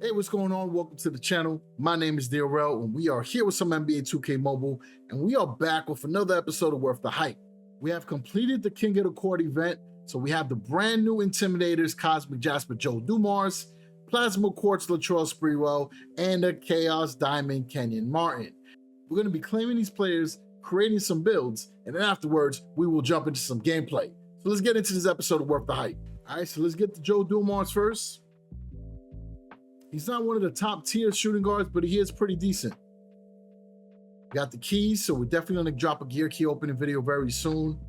Hey, what's going on? Welcome to the channel. My name is DaReal, and we are here with some NBA 2K Mobile, and we are back with another episode of Worth the Hype. We have completed the King of the Court event, so we have the brand new Intimidators, Cosmic Jasper Joe Dumars, Plasma Quartz Latrell Sprewell, and the Chaos Diamond Kenyon Martin. We're going to be claiming these players, creating some builds, and then afterwards, we will jump into some gameplay. So let's get into this episode of Worth the Hype. All right, so let's get to Joe Dumars first. He's not one of the top tier shooting guards, but he is pretty decent. Got the keys, so we're definitely going to drop a gear key opening video very soon.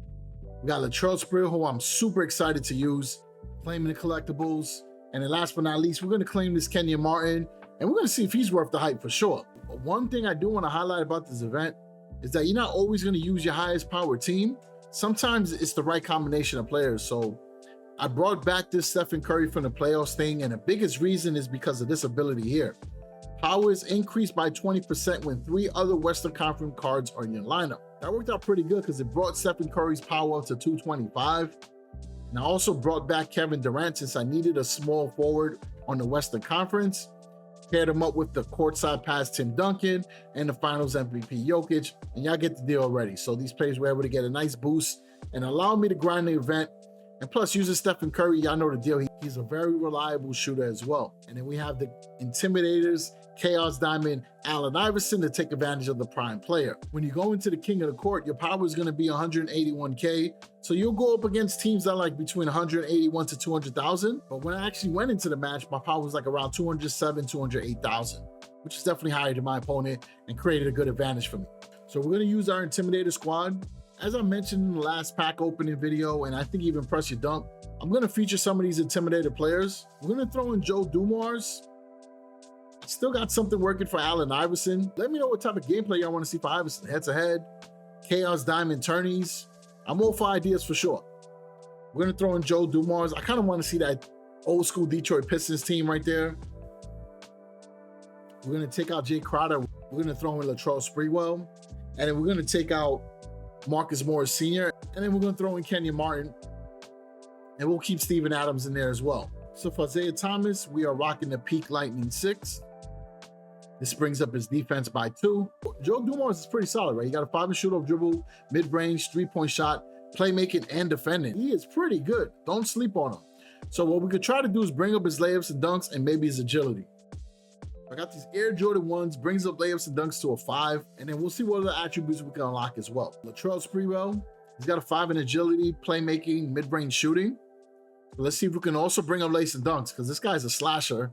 We got Latrell Sprewell, who I'm super excited to use, claiming the collectibles. And then last but not least, we're going to claim this Kenyon Martin, and we're going to see if he's worth the hype for sure. But one thing I do want to highlight about this event is that you're not always going to use your highest power team. Sometimes it's the right combination of players. So I brought back this Stephen Curry from the playoffs thing, and the biggest reason is because of this ability here. Power is increased by 20% when 3 other Western Conference cards are in your lineup. That worked out pretty good because it brought Stephen Curry's power up to 225. And I also brought back Kevin Durant since I needed a small forward on the Western Conference. Paired him up with the courtside pass Tim Duncan and the finals MVP Jokic, and y'all get the deal already. So these players were able to get a nice boost and allow me to grind the event. And plus, using Stephen Curry, y'all know the deal. He's a very reliable shooter as well. And then we have the Intimidators, Chaos Diamond, Allen Iverson to take advantage of the prime player. When you go into the King of the Court, your power is going to be 181K. So you'll go up against teams that are like between 181 to 200,000. But when I actually went into the match, my power was like around 207, 208,000, which is definitely higher than my opponent and created a good advantage for me. So we're going to use our Intimidator squad. As I mentioned in the last pack opening video, and I think even Press Your Dunk, I'm going to feature some of these Intimidator players. We're going to throw in Joe Dumars. Still got something working for Allen Iverson. Let me know what type of gameplay y'all want to see for Iverson. Head-to-head, Chaos Diamond tourneys. I'm all for ideas for sure. We're going to throw in Joe Dumars. I kind of want to see that old school Detroit Pistons team right there. We're going to take out Jay Crowder. We're going to throw in Latrell Sprewell. And then we're going to take out Marcus Morris Sr. And then we're going to throw in Kenyon Martin. And we'll keep Steven Adams in there as well. So for Isaiah Thomas, we are rocking the Peak Lightning 6. This brings up his defense by 2. Joe Dumars is pretty solid, right? He got a 5 shoot off dribble, mid-range, 3-point shot, playmaking, and defending. He is pretty good. Don't sleep on him. So what we could try to do is bring up his layups and dunks and maybe his agility. I got these Air Jordan 1s, brings up layups and dunks to a 5, and then we'll see what other attributes we can unlock as well. Latrell Sprewell, he's got a 5 in agility, playmaking, mid-range shooting. So let's see if we can also bring up lace and dunks, because this guy's a slasher.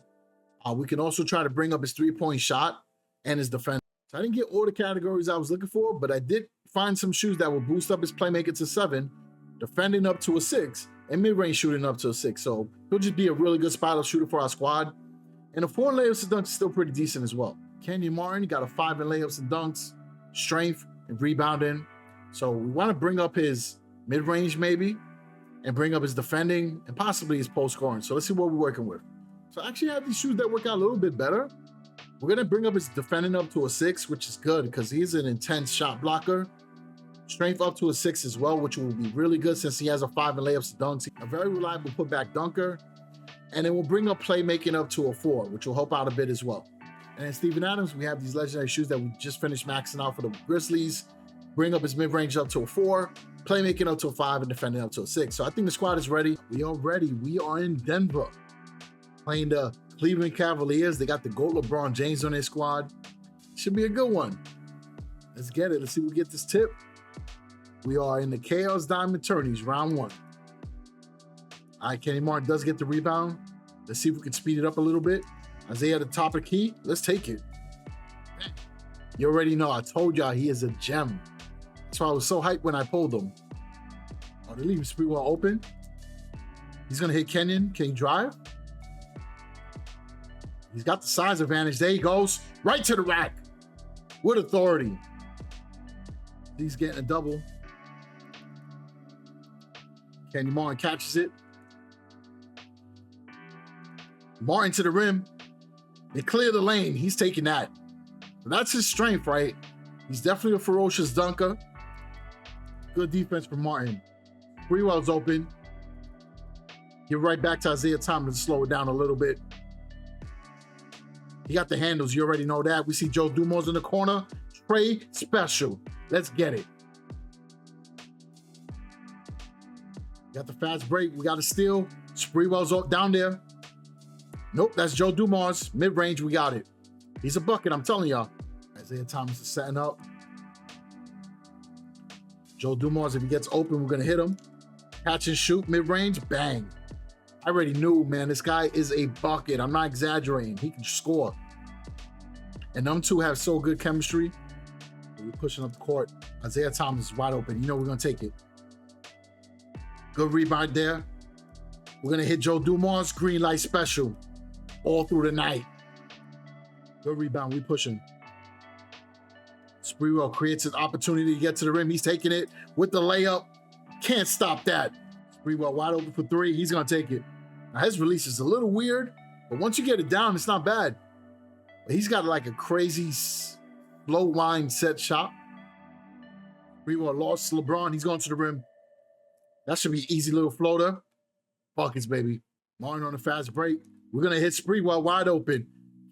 We can also try to bring up his 3-point shot and his defense. So I didn't get all the categories I was looking for, but I did find some shoes that will boost up his playmaking to 7, defending up to a 6, and mid-range shooting up to a 6. So he'll just be a really good spot-up shooter for our squad. And the 4 in layups and dunks is still pretty decent as well. Kenyon Martin got a 5 in layups and dunks, strength, and rebounding. So we want to bring up his mid-range maybe, and bring up his defending, and possibly his post scoring. So let's see what we're working with. So I actually have these shoes that work out a little bit better. We're going to bring up his defending up to a 6, which is good because he's an intense shot blocker. Strength up to a 6 as well, which will be really good since he has a 5 in layups and dunks. A very reliable putback dunker. And then we'll bring up playmaking up to a 4, which will help out a bit as well. And then Steven Adams, we have these legendary shoes that we just finished maxing out for the Grizzlies. Bring up his mid-range up to a 4, playmaking up to a 5, and defending up to a 6. So I think the squad is ready. We are ready. We are in Denver, playing the Cleveland Cavaliers. They got the GOAT LeBron James on their squad. Should be a good one. Let's get it. Let's see if we get this tip. We are in the Chaos Diamond tourneys, round 1. All right, Kenyon Martin does get the rebound. Let's see if we can speed it up a little bit. Isaiah at the top of the key. Let's take it. You already know. I told y'all he is a gem. That's why I was so hyped when I pulled him. Oh, they leave Sprewell open. He's going to hit Kenyon. Can he drive? He's got the size advantage. There he goes. Right to the rack. With authority. He's getting a double. Kenyon Martin catches it. Martin to the rim. They clear the lane. He's taking that. That's his strength, right? He's definitely a ferocious dunker. Good defense from Martin. Sprewell's open. Get right back to Isaiah Thomas to slow it down a little bit. He got the handles. You already know that. We see Joe Dumars in the corner. Trey special. Let's get it. Got the fast break. We got a steal. Sprewell's down there. Nope, that's Joe Dumars. Mid-range, we got it. He's a bucket, I'm telling y'all. Isaiah Thomas is setting up. Joe Dumars, if he gets open, we're going to hit him. Catch and shoot, mid-range, bang. I already knew, man, this guy is a bucket. I'm not exaggerating. He can score. And them two have so good chemistry. We're pushing up the court. Isaiah Thomas is wide open. You know we're going to take it. Good rebound there. We're going to hit Joe Dumars. Green light special. All through the night. Good rebound. We pushing. Sprewell creates an opportunity to get to the rim. He's taking it with the layup. Can't stop that. Sprewell wide open for three. He's going to take it. Now, his release is a little weird, but once you get it down, it's not bad. But he's got like a crazy slow line set shot. Sprewell lost LeBron. He's going to the rim. That should be easy little floater. Buckets, baby. Martin on the fast break. We're going to hit Sprewell wide open.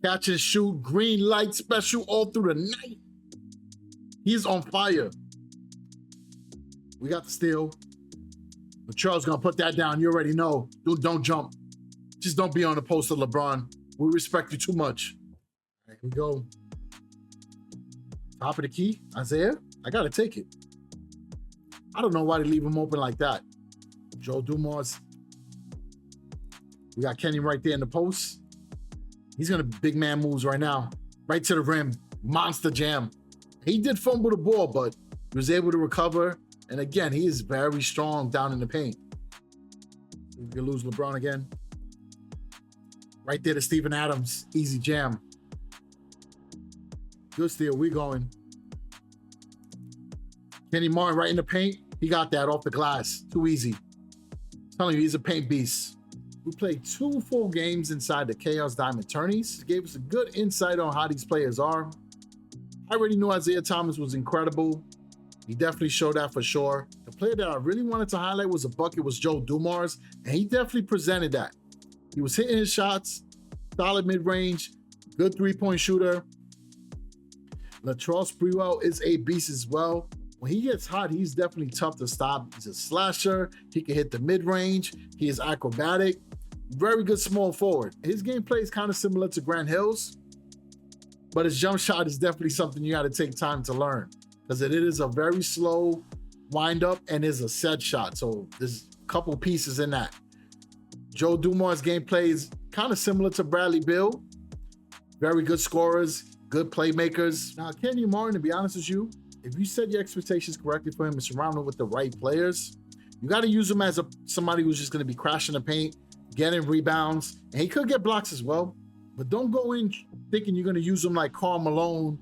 Catch and shoot. Green light special all through the night. He's on fire. We got the steal. But Charles going to put that down. You already know. Don't jump. Just don't be on the post of LeBron. We respect you too much. Here we go. Top of the key. Isaiah. I got to take it. I don't know why they leave him open like that. Joe Dumars. We got Kenyon right there in the post. He's going to big man moves right now. Right to the rim. Monster jam. He did fumble the ball, but he was able to recover. And again, he is very strong down in the paint. We can lose LeBron again. Right there to Steven Adams. Easy jam. Good steal. We going. Kenny Martin right in the paint. He got that off the glass. Too easy. I'm telling you, he's a paint beast. We played 2 full games inside the Chaos Diamond tourneys. It gave us a good insight on how these players are. I already knew Isaiah Thomas was incredible. He definitely showed that for sure. The player that I really wanted to highlight was Joe Dumars, and he definitely presented that. He was hitting his shots, solid mid-range, good three-point shooter. Latrell Sprewell is a beast as well. When he gets hot, he's definitely tough to stop. He's a slasher. He can hit the mid-range. He is acrobatic. Very good small forward. His gameplay is kind of similar to Grant Hill's, but his jump shot is definitely something you got to take time to learn because it is a very slow wind-up and is a set shot. So there's a couple pieces in that. Joe Dumars' gameplay is kind of similar to Bradley Beal. Very good scorers, good playmakers. Now, Kenyon Martin, to be honest with you, if you set your expectations correctly for him and surround him with the right players, you got to use him as somebody who's just going to be crashing the paint, getting rebounds, and he could get blocks as well. But don't go in thinking you're going to use him like Karl Malone,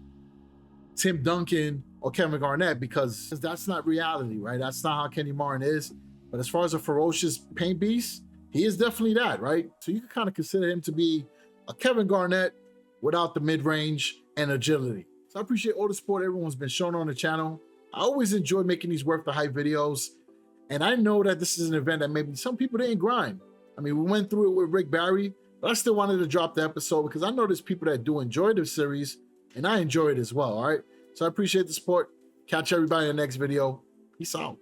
Tim Duncan, or Kevin Garnett, because that's not reality, right? That's not how Kenyon Martin is. But as far as a ferocious paint beast, he is definitely that, right? So you can kind of consider him to be a Kevin Garnett without the mid-range and agility. So I appreciate all the support everyone's been showing on the channel. I always enjoy making these worth the hype videos. And I know that this is an event that maybe some people didn't grind. I mean, we went through it with Rick Barry, but I still wanted to drop the episode because I know there's people that do enjoy the series and I enjoy it as well, all right? So I appreciate the support. Catch everybody in the next video. Peace out.